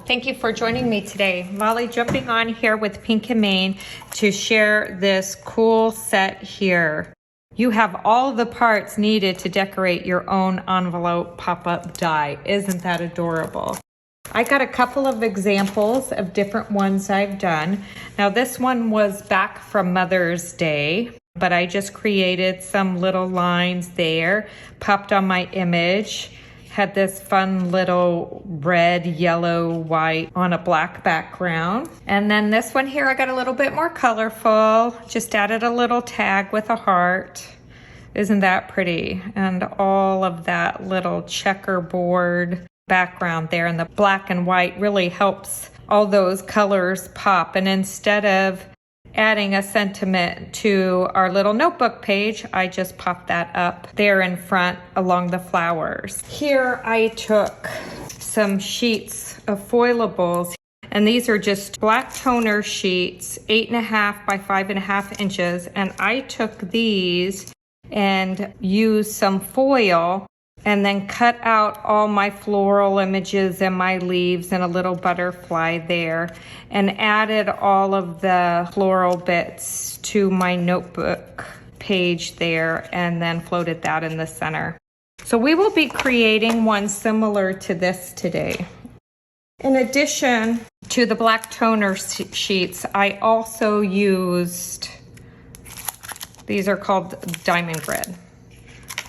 Thank you for joining me today. Vally jumping on here with Pink and Main to share this cool set here. You have all the parts needed to decorate your own envelope pop-up die. Isn't that adorable? I got a couple of examples of different ones I've done. Now this one was back from Mother's Day, but I just created some little lines there, popped on my image, had this fun little red, yellow, white on a black background. And then this one here, I got a little bit more colorful, just added a little tag with a heart. Isn't that pretty? And all of that little checkerboard background there, and the black and white really helps all those colors pop. And instead of adding a sentiment to our little notebook page, I just popped that up there in front along the flowers. Here I took some sheets of Foilables, and these are just black toner sheets, 8.5 by 5.5 inches. And I took these and used some foil and then cut out all my floral images and my leaves and a little butterfly there, and added all of the floral bits to my notebook page there, and then floated that in the center. So we will be creating one similar to this today. In addition to the black toner sheets, I also used, these are called diamond grid.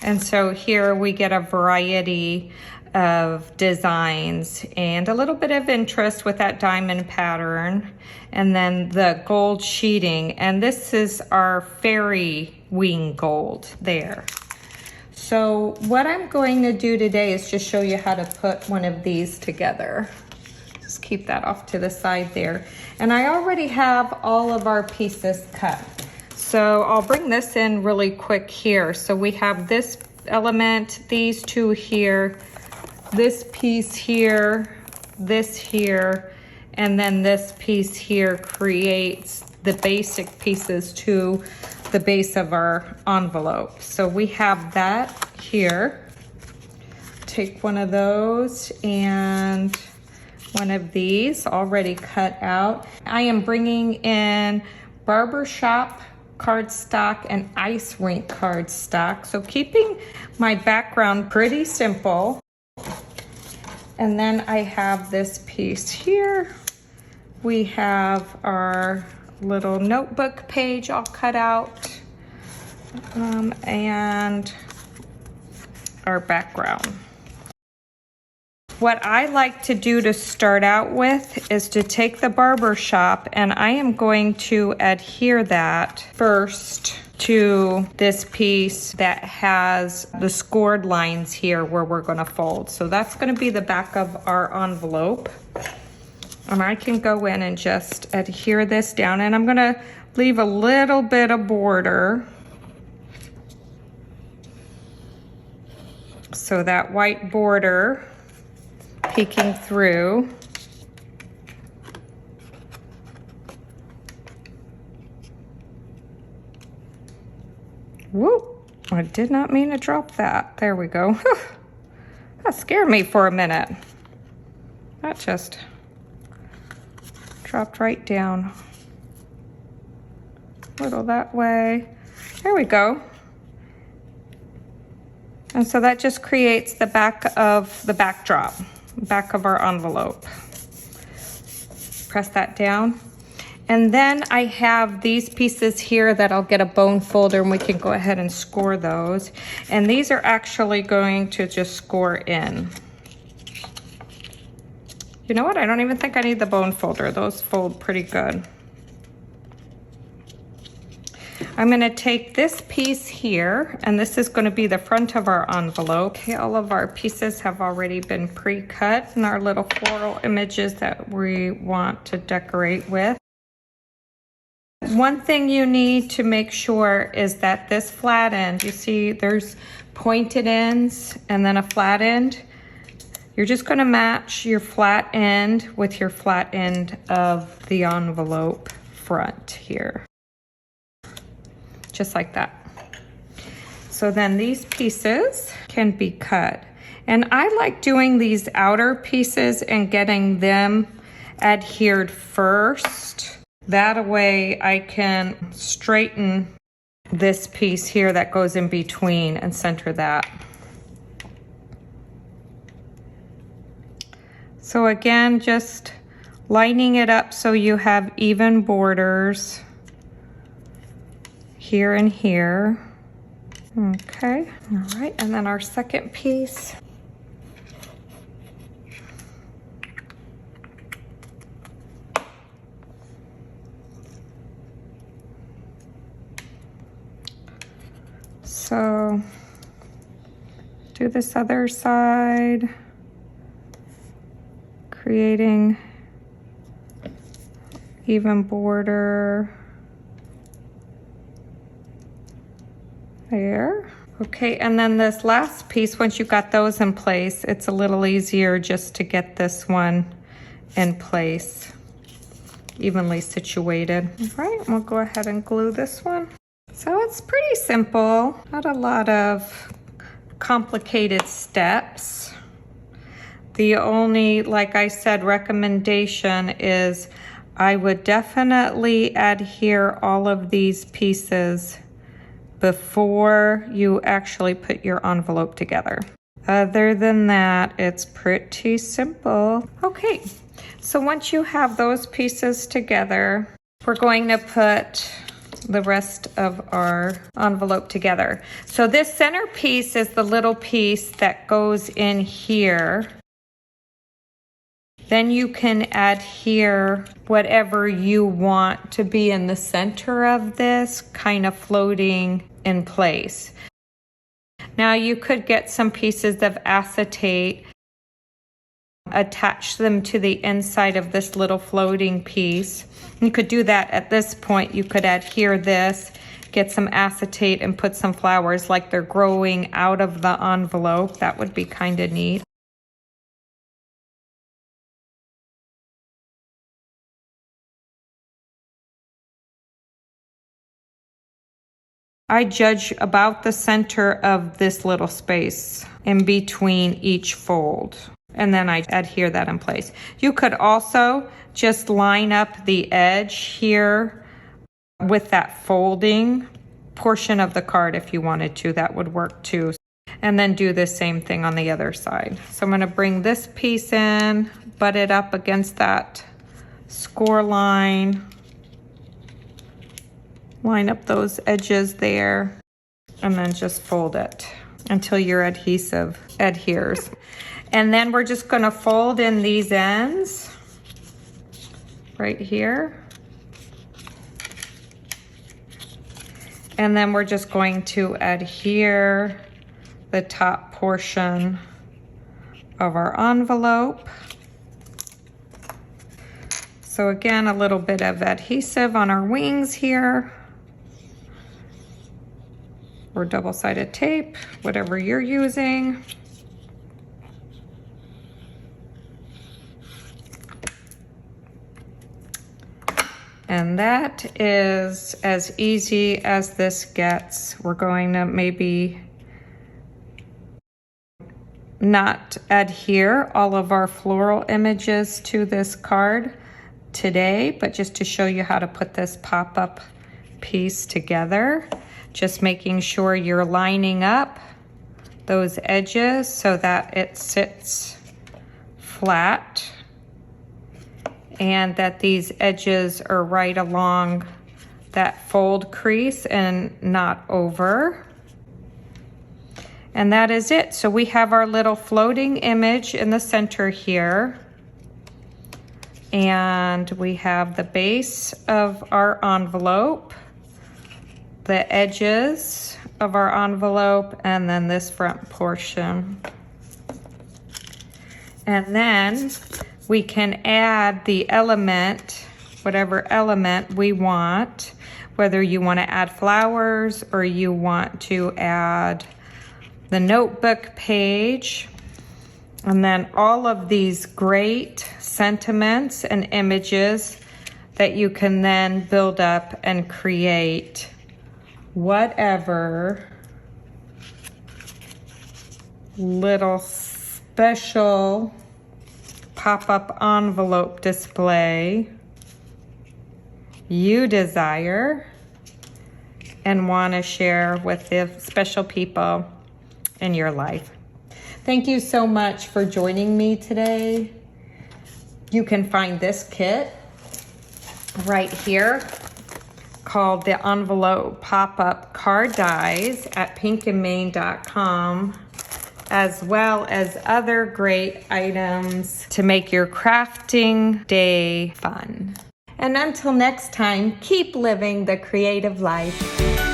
And so here we get a variety of designs and a little bit of interest with that diamond pattern, and then the gold sheeting. And this is our fairy wing gold there. So what I'm going to do today is just show you how to put one of these together. Just keep that off to the side there. And I already have all of our pieces cut. So I'll bring this in really quick here. So we have this element, these two here, this piece here, this here, and then this piece here creates the basic pieces to the base of our envelope. So we have that here. Take one of those and one of these already cut out. I am bringing in barbershop cardstock and ice rink cardstock. So keeping my background pretty simple. And then I have this piece here. We have our little notebook page all cut out, and our background. What I like to do to start out with is to take the barbershop, and I am going to adhere that first to this piece that has the scored lines here where we're going to fold. So that's going to be the back of our envelope. And I can go in and just adhere this down, and I'm going to leave a little bit of border so that white border peeking through. Whoop, I did not mean to drop that. There we go. That scared me for a minute. That just dropped right down. A little that way. There we go. And so that just creates the back of the backdrop. Back of our envelope. Press that down. And then I have these pieces here that I'll get a bone folder, and we can go ahead and score those. And these are actually going to just score in. You know what? I don't even think I need the bone folder. Those fold pretty good. I'm going to take this piece here, and this is going to be the front of our envelope. Okay, all of our pieces have already been pre-cut, and our little floral images that we want to decorate with. One thing you need to make sure is that this flat end, you see there's pointed ends and then a flat end. You're just going to match your flat end with your flat end of the envelope front here. Just like that. So then these pieces can be cut. And I like doing these outer pieces and getting them adhered first. That way I can straighten this piece here that goes in between and center that. So again, just lining it up so you have even borders here and here. Okay, all right, and then our second piece. So do this other side, creating even border there. Okay, and then this last piece, once you've got those in place, it's a little easier just to get this one in place, evenly situated. All right, we'll go ahead and glue this one. So it's pretty simple, not a lot of complicated steps. The only, like I said, recommendation is I would definitely adhere all of these pieces before you actually put your envelope together. Other than that, it's pretty simple. Okay, so once you have those pieces together, we're going to put the rest of our envelope together. So this center piece is the little piece that goes in here. Then you can adhere whatever you want to be in the center of this, kind of floating in place. Now you could get some pieces of acetate, attach them to the inside of this little floating piece. You could do that at this point. You could adhere this, get some acetate and put some flowers like they're growing out of the envelope. That would be kind of neat. I judge about the center of this little space in between each fold, and then I adhere that in place. You could also just line up the edge here with that folding portion of the card if you wanted to. That would work too. And then do the same thing on the other side. So I'm going to bring this piece in, butt it up against that score line. Line up those edges there, and then just fold it until your adhesive adheres. And then we're just going to fold in these ends right here. And then we're just going to adhere the top portion of our envelope. So again, a little bit of adhesive on our wings here, or double-sided tape, whatever you're using. And that is as easy as this gets. We're going to maybe not adhere all of our floral images to this card today, but just to show you how to put this pop-up piece together. Just making sure you're lining up those edges so that it sits flat and that these edges are right along that fold crease and not over. And that is it. So we have our little floating image in the center here. And we have the base of our envelope, the edges of our envelope, and then this front portion. And then we can add the element, whatever element we want, whether you want to add flowers or you want to add the notebook page. And then all of these great sentiments and images that you can then build up and create whatever little special pop-up envelope display you desire and want to share with the special people in your life. Thank you so much for joining me today. You can find this kit right here called the Envelope Pop-Up Card Dies at pinkandmane.com, as well as other great items to make your crafting day fun. And until next time, keep living the creative life.